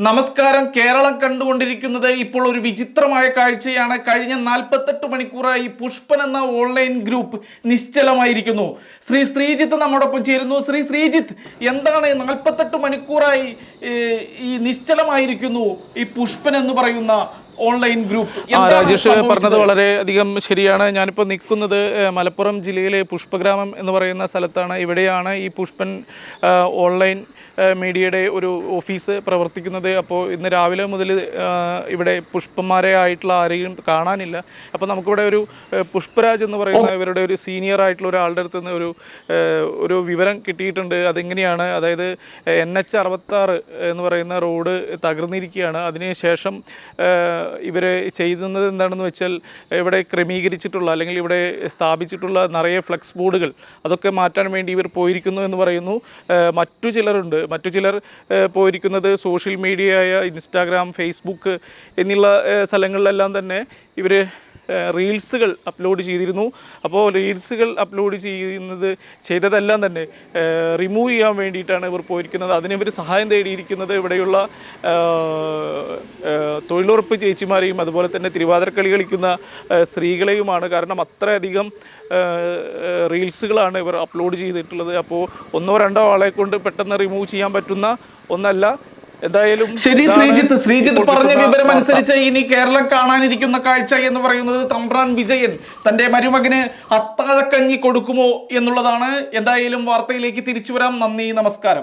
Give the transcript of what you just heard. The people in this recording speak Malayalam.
നമസ്കാരം. കേരളം കണ്ടുകൊണ്ടിരിക്കുന്നത് ഇപ്പോൾ ഒരു വിചിത്രമായ കാഴ്ചയാണ്. കഴിഞ്ഞ 48 മണിക്കൂറായി പുഷ്പൻ എന്ന ഓൺലൈൻ ഗ്രൂപ്പ് നിശ്ചലമായിരിക്കുന്നു. ശ്രീജിത്ത് നമ്മോടൊപ്പം ചേരുന്നു. ശ്രീജിത്ത്, എന്താണ് 48 മണിക്കൂറായി ഈ നിശ്ചലമായിരിക്കുന്നു ഈ പുഷ്പൻ എന്ന് പറയുന്ന ഓൺലൈൻ ഗ്രൂപ്പ്? രാജേഷ് പറഞ്ഞത് വളരെ അധികം ശരിയാണ്. ഞാനിപ്പോൾ നിൽക്കുന്നത് മലപ്പുറം ജില്ലയിലെ പുഷ്പഗ്രാമം എന്ന് പറയുന്ന സ്ഥലത്താണ്. ഇവിടെയാണ് ഈ പുഷ്പൻ ഓൺലൈൻ മീഡിയയുടെ ഒരു ഓഫീസ് പ്രവർത്തിക്കുന്നത്. അപ്പോൾ ഇന്ന് രാവിലെ മുതൽ ഇവിടെ പുഷ്പന്മാരെ ആയിട്ടുള്ള ആരെയും കാണാനില്ല. അപ്പോൾ നമുക്കിവിടെ ഒരു പുഷ്പരാജ് എന്ന് പറയുന്ന ഇവരുടെ ഒരു സീനിയർ ആയിട്ടുള്ള ഒരാളുടെ അടുത്ത് നിന്ന് ഒരു വിവരം കിട്ടിയിട്ടുണ്ട്. അതെങ്ങനെയാണ്, അതായത് NH 66 എന്ന് പറയുന്ന റോഡ് തകർന്നിരിക്കുകയാണ്. അതിനുശേഷം ഇവർ ചെയ്യുന്നത് എന്താണെന്ന് വെച്ചാൽ ഇവിടെ ക്രമീകരിച്ചിട്ടുള്ള അല്ലെങ്കിൽ ഇവിടെ സ്ഥാപിച്ചിട്ടുള്ള നിറയെ ഫ്ലെക്സ് ബോർഡുകൾ അതൊക്കെ മാറ്റാൻ വേണ്ടി ഇവർ പോയിരിക്കുന്നു എന്ന് പറയുന്നു. മറ്റു ചിലർ പോയിരിക്കുന്നത് സോഷ്യൽ മീഡിയയായ ഇൻസ്റ്റാഗ്രാം, ഫേസ്ബുക്ക് എന്നുള്ള സ്ഥലങ്ങളിലെല്ലാം തന്നെ ഇവർ റീൽസുകൾ അപ്ലോഡ് ചെയ്തിരുന്നു. അപ്പോൾ റീൽസുകൾ അപ്ലോഡ് ചെയ്തതെല്ലാം തന്നെ റിമൂവ് ചെയ്യാൻ വേണ്ടിയിട്ടാണ് ഇവർ പോയിരിക്കുന്നത്. അതിന് ഇവർ സഹായം തേടിയിരിക്കുന്നത് ഇവിടെയുള്ള തൊഴിലുറപ്പ് ചേച്ചിമാരെയും അതുപോലെ തന്നെ തിരുവാതിരക്കളി കളിക്കുന്ന സ്ത്രീകളെയുമാണ്. കാരണം അത്രയധികം റീൽസുകളാണ് ഇവർ അപ്ലോഡ് ചെയ്തിട്ടുള്ളത്. അപ്പോൾ ഒന്നോ രണ്ടോ ആളെ കൊണ്ട് പെട്ടെന്ന് റിമൂവ് ചെയ്യാൻ പറ്റുന്ന ഒന്നല്ല. എന്തായാലും ശരി. ശ്രീജിത്ത് പറഞ്ഞ വിവരം അനുസരിച്ച് ഇനി കേരളം കാണാനിരിക്കുന്ന കാഴ്ച എന്ന് പറയുന്നത് തമ്പ്രാൻ വിജയൻ തന്റെ മരുമകന് അത്താഴക്കഞ്ഞി കൊടുക്കുമോ എന്നുള്ളതാണ്. എന്തായാലും വാർത്തയിലേക്ക് തിരിച്ചു വരാം. നന്ദി, നമസ്കാരം.